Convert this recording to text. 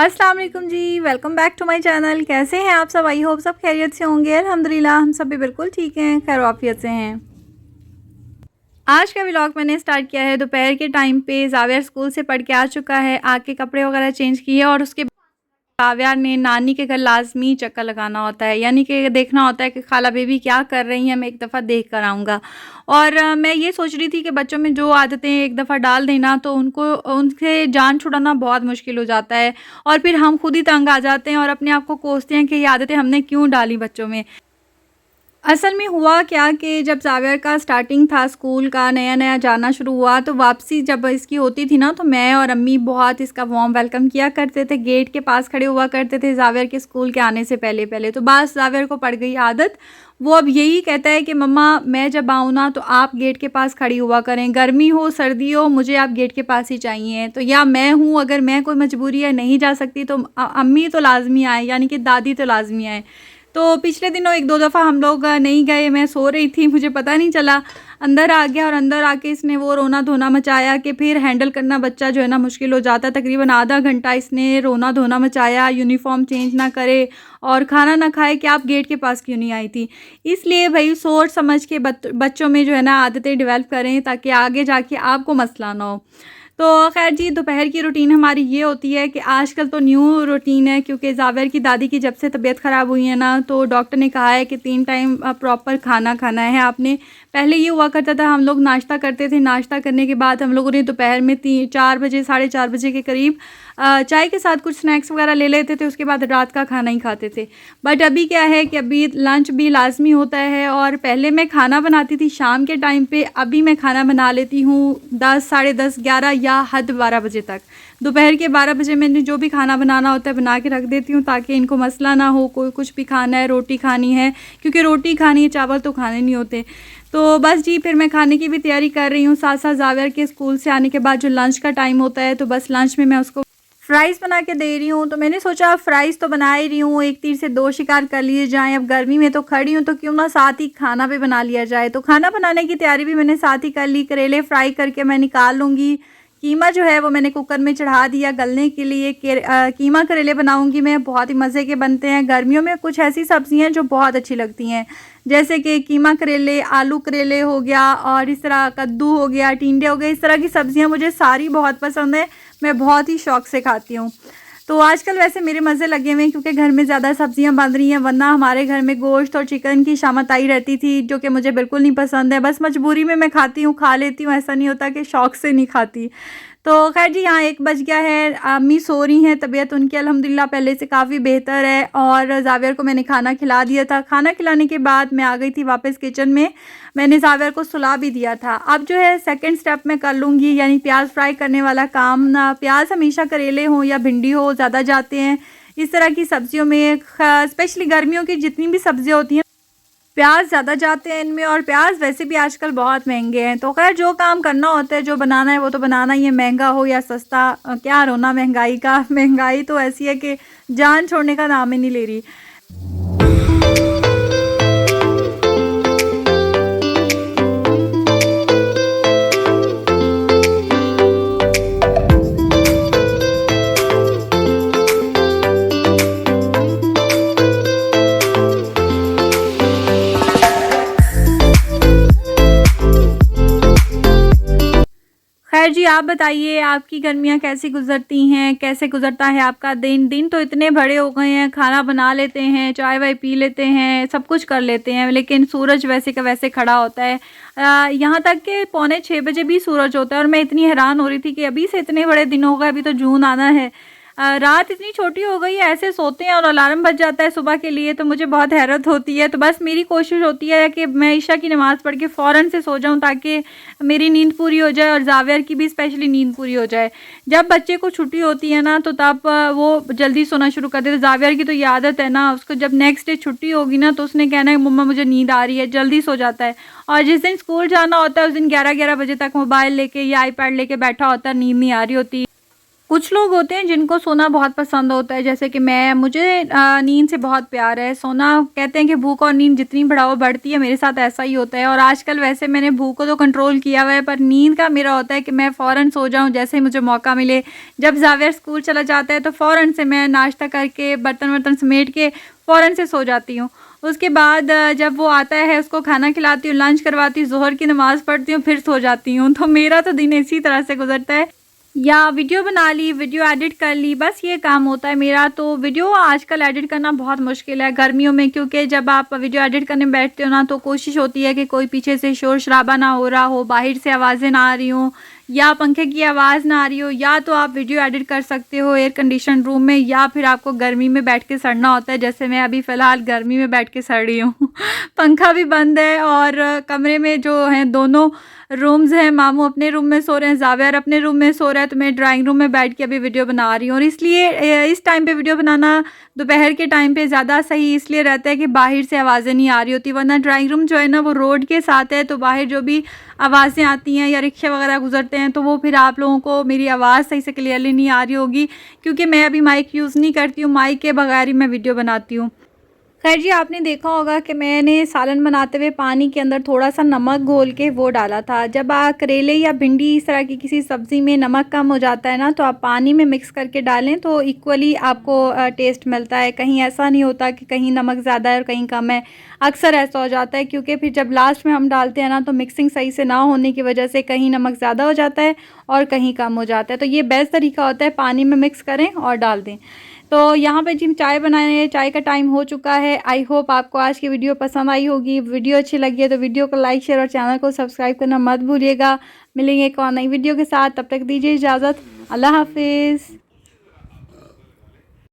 अस्सलाम वालेकुम जी, welcome back to my channel. कैसे हैं आप सब? आई होप सब खैरियत से होंगे। अल्हम्दुलिल्लाह हम सब भी बिल्कुल ठीक हैं, खैर आफियत से हैं। आज का व्लॉग मैंने स्टार्ट किया है दोपहर के टाइम पे। ज़ावियर स्कूल से पढ़ के आ चुका है, आके कपड़े वगैरह चेंज किए और उसके ज़ावियर ने नानी के घर लाज़मी चक्कर लगाना होता है, यानी कि देखना होता है कि खाला बेबी क्या कर रही हैं, मैं एक दफ़ा देख कर आऊँगा। और मैं ये सोच रही थी कि बच्चों में जो आदतें एक दफ़ा डाल देना तो उनको उनसे जान छुड़ाना बहुत मुश्किल हो जाता है और फिर हम खुद ही तंग आ जाते हैं और अपने आप को कोसते हैं कि ये आदतें हमने क्यों डाली बच्चों में। असल में हुआ क्या कि जब ज़ावियर का स्टार्टिंग था स्कूल का, नया-नया जाना शुरू हुआ, तो वापसी जब इसकी होती थी ना, तो मैं और अम्मी बहुत इसका वार्म वेलकम किया करते थे। गेट के पास खड़े हुआ करते थे ज़ावियर के स्कूल के आने से पहले-पहले। तो बस ज़ावियर को पड़ गई आदत। वो अब यही कहता है कि मम्मा मैं जब आऊँ ना तो आप गेट के पास खड़ी हुआ करें, गर्मी हो, सर्दी हो, मुझे आप गेट के पास ही चाहिए। तो या मैं हूँ, अगर मैं कोई मजबूरी है नहीं जा सकती तो अम्मी तो लाज़मी आएँ, यानी कि दादी तो लाज़मी आएँ। तो पिछले दिनों 1-2 दफ़ा हम लोग नहीं गए, मैं सो रही थी, मुझे पता नहीं चला, अंदर आ गया और अंदर आके इसने वो रोना-धोना मचाया कि फिर हैंडल करना बच्चा जो है ना मुश्किल हो जाता है। तकरीबन आधा घंटा इसने रोना-धोना मचाया, यूनिफ़ॉर्म चेंज ना करे और खाना ना खाए कि आप गेट के पास क्यों नहीं आई थी। इसलिए भई सोच समझ के बच्चों में जो है ना आदतें डेवलप करें ताकि आगे जाके आपको मसला ना हो। तो ख़ैर जी, दोपहर की रूटीन हमारी ये होती है कि आजकल तो न्यू रूटीन है, क्योंकि ज़ावियर की दादी की जब से तबीयत ख़राब हुई है ना, तो डॉक्टर ने कहा है कि 3 टाइम प्रॉपर खाना खाना है आपने। पहले ये हुआ करता था, हम लोग नाश्ता करते थे, नाश्ता करने के बाद हम लोगों ने दोपहर में 4 बजे, साढ़े 4 बजे के करीब चाय के साथ कुछ स्नैक्स वगैरह ले लेते थे, उसके बाद रात का खाना ही खाते थे। बट अभी क्या है कि अभी लंच भी लाज़मी होता है और पहले मैं खाना बनाती थी शाम के टाइम पे, अभी मैं खाना बना लेती हूँ 10, साढ़े 10, 11 या हद 12 बजे तक। दोपहर के 12 बजे मैंने जो भी खाना बनाना होता है बना के रख देती हूँ ताकि इनको मसला ना हो, कोई कुछ भी खाना है, रोटी खानी है, क्योंकि रोटी खानी है, चावल तो खाने नहीं होते। तो बस जी, फिर मैं खाने की भी तैयारी कर रही हूँ, साथ-साथ ज़ावियर के स्कूल से आने के बाद जो लंच का टाइम होता है, तो बस लंच में मैं उसको फ्राइज़ बना के दे रही हूँ। तो मैंने सोचा फ्राइज़ तो बना ही रही हूँ, एक तीर से 2 शिकार कर लिए जाएँ। अब गर्मी में तो खड़ी हूँ तो क्यों ना साथ ही खाना भी बना लिया जाए। तो खाना बनाने की तैयारी भी मैंने साथ ही कर ली। करेले फ्राई करके मैं निकाल लूँगी। कीमा जो है वो मैंने कुकर में चढ़ा दिया गलने के लिए। कीमा करेले बनाऊँगी मैं, बहुत ही मज़े के बनते हैं। गर्मियों में कुछ ऐसी सब्ज़ियाँ जो बहुत अच्छी लगती हैं, जैसे कि कीमा करेले, आलू करेले हो गया और इस तरह कद्दू हो गया, टिंडे हो गए, इस तरह की सब्ज़ियाँ मुझे सारी बहुत पसंद है। मैं बहुत ही शौक़ से खाती हूँ। तो आजकल वैसे मेरे मज़े लगे हुए हैं क्योंकि घर में ज़्यादा सब्ज़ियाँ बन रही हैं, वरना हमारे घर में गोश्त और चिकन की शामत आई रहती थी, जो कि मुझे बिल्कुल नहीं पसंद है। बस मजबूरी में मैं खाती हूँ, खा लेती हूँ, ऐसा नहीं होता कि शौक़ से नहीं खाती। तो ख़ैर जी, यहाँ 1 बज गया है, अम्मी सो रही हैं, तबीयत उनकी अल्हम्दुलिल्लाह पहले से काफ़ी बेहतर है और ज़ावियर को मैंने खाना खिला दिया था। खाना खिलाने के बाद मैं आ गई थी वापस किचन में, मैंने ज़ावियर को सुला भी दिया था। अब जो है सेकंड स्टेप मैं कर लूँगी, यानी प्याज फ्राई करने वाला काम। ना प्याज हमेशा करेले हों या भिंडी हो ज़्यादा जाते हैं इस तरह की सब्ज़ियों में, स्पेशली गर्मियों की जितनी भी सब्ज़ियाँ होती हैं प्याज ज़्यादा जाते हैं इनमें और प्याज वैसे भी आजकल बहुत महंगे हैं। तो खैर जो काम करना होता है, जो बनाना है वो तो बनाना ही है, महंगा हो या सस्ता, क्या रोना महंगाई का। महंगाई तो ऐसी है कि जान छोड़ने का नाम ही नहीं ले रही। खैर जी, आप बताइए आपकी गर्मियाँ कैसी गुज़रती हैं? कैसे गुज़रता है आपका दिन? दिन तो इतने बड़े हो गए हैं, खाना बना लेते हैं, चाय-वाय पी लेते हैं, सब कुछ कर लेते हैं, लेकिन सूरज वैसे का वैसे खड़ा होता है। यहाँ तक कि पौने 6 बजे भी सूरज होता है और मैं इतनी हैरान हो रही थी कि अभी से इतने बड़े दिन हो गए, अभी तो जून आना है। रात इतनी छोटी हो गई है, ऐसे सोते हैं और अलार्म बज जाता है सुबह के लिए, तो मुझे बहुत हैरत होती है। तो बस मेरी कोशिश होती है कि मैं इशा की नमाज़ पढ़ के फ़ौरन से सो जाऊँ ताकि मेरी नींद पूरी हो जाए और ज़ावियर की भी स्पेशली नींद पूरी हो जाए। जब बच्चे को छुट्टी होती है ना तो तब वो जल्दी सोना शुरू कर देते। ज़ावियर की तो ये आदत है ना, उसको जब नेक्स्ट डे छुट्टी होगी ना तो उसने कहना है मम्मा मुझे नींद आ रही है, जल्दी सो जाता है। और जिस दिन स्कूल जाना होता है उस दिन 11-11 बजे तक मोबाइल लेके या आईपैड लेके बैठा होता है, नींद नहीं आ रही होती। कुछ लोग होते हैं जिनको सोना बहुत पसंद होता है, जैसे कि मुझे नींद से बहुत प्यार है। सोना कहते हैं कि भूख और नींद जितनी बढ़ाओ बढ़ती है, मेरे साथ ऐसा ही होता है। और आजकल वैसे मैंने भूख को तो कंट्रोल किया हुआ है, पर नींद का मेरा होता है कि मैं फ़ौरन सो जाऊं जैसे ही मुझे मौका मिले। जब ज़ाविर स्कूल चला जाता है तो फ़ौरन से मैं नाश्ता करके बर्तन वर्तन समेट के फ़ौरन से सो जाती हूँ। उसके बाद जब वो आता है उसको खाना खिलाती हूँ, लंच करवाती हूँ, ज़ोहर की नमाज़ पढ़ती हूँ, फिर सो जाती हूँ। तो मेरा तो दिन इसी तरह से गुजरता है, या वीडियो बना ली, वीडियो एडिट कर ली, बस ये काम होता है मेरा। तो वीडियो आजकल एडिट करना बहुत मुश्किल है गर्मियों में, क्योंकि जब आप वीडियो एडिट करने बैठते हो ना तो कोशिश होती है कि कोई पीछे से शोर शराबा ना हो रहा हो, बाहर से आवाज़ें ना आ रही हों, या पंखे की आवाज़ ना आ रही हो। या तो आप वीडियो एडिट कर सकते हो एयर कंडीशन रूम में, या फिर आपको गर्मी में बैठ के सड़ना होता है, जैसे मैं अभी फ़िलहाल गर्मी में बैठ के सड़ रही हूँ। पंखा भी बंद है और कमरे में जो हैं दोनों रूम्स हैं, मामू अपने रूम में सो रहे हैं, ज़ाविर अपने रूम में सो रहा है, तो मैं ड्राइंग रूम में बैठ के अभी वीडियो बना रही हूँ। और इसलिए इस टाइम पे वीडियो बनाना दोपहर के टाइम पे ज़्यादा सही इसलिए रहता है कि बाहर से आवाज़ें नहीं आ रही होती, वरना ड्राइंग रूम जो है ना वो रोड के साथ है, तो बाहर जो भी आवाज़ें आती हैं या रिक्शे वगैरह गुजरते हैं तो वो फिर आप लोगों को मेरी आवाज़ सही से क्लियरली नहीं आ रही होगी, क्योंकि मैं अभी माइक यूज़ नहीं करती हूँ, माइक के बगैर ही मैं वीडियो बनाती हूँ। खैर जी, आपने देखा होगा कि मैंने सालन बनाते हुए पानी के अंदर थोड़ा सा नमक घोल के वो डाला था। जब करेले या भिंडी इस तरह की किसी सब्ज़ी में नमक कम हो जाता है ना, तो आप पानी में मिक्स करके डालें तो इक्वली आपको टेस्ट मिलता है। कहीं ऐसा नहीं होता कि कहीं नमक ज़्यादा है और कहीं कम है। अक्सर ऐसा हो जाता है, क्योंकि फिर जब लास्ट में हम डालते हैं ना तो मिक्सिंग सही से ना होने की वजह से कहीं नमक ज़्यादा हो जाता है और कहीं कम हो जाता है। तो ये बेस्ट तरीका होता है, पानी में मिक्स करें और डाल दें। तो यहाँ पे जी चाय बनाए हैं, चाय का टाइम हो चुका है। आई होप आपको आज की वीडियो पसंद आई होगी। वीडियो अच्छी लगी है तो वीडियो को लाइक शेयर और चैनल को सब्सक्राइब करना मत भूलिएगा। मिलेंगे एक और नई वीडियो के साथ, तब तक दीजिए इजाज़त। अल्लाह हाफिज़।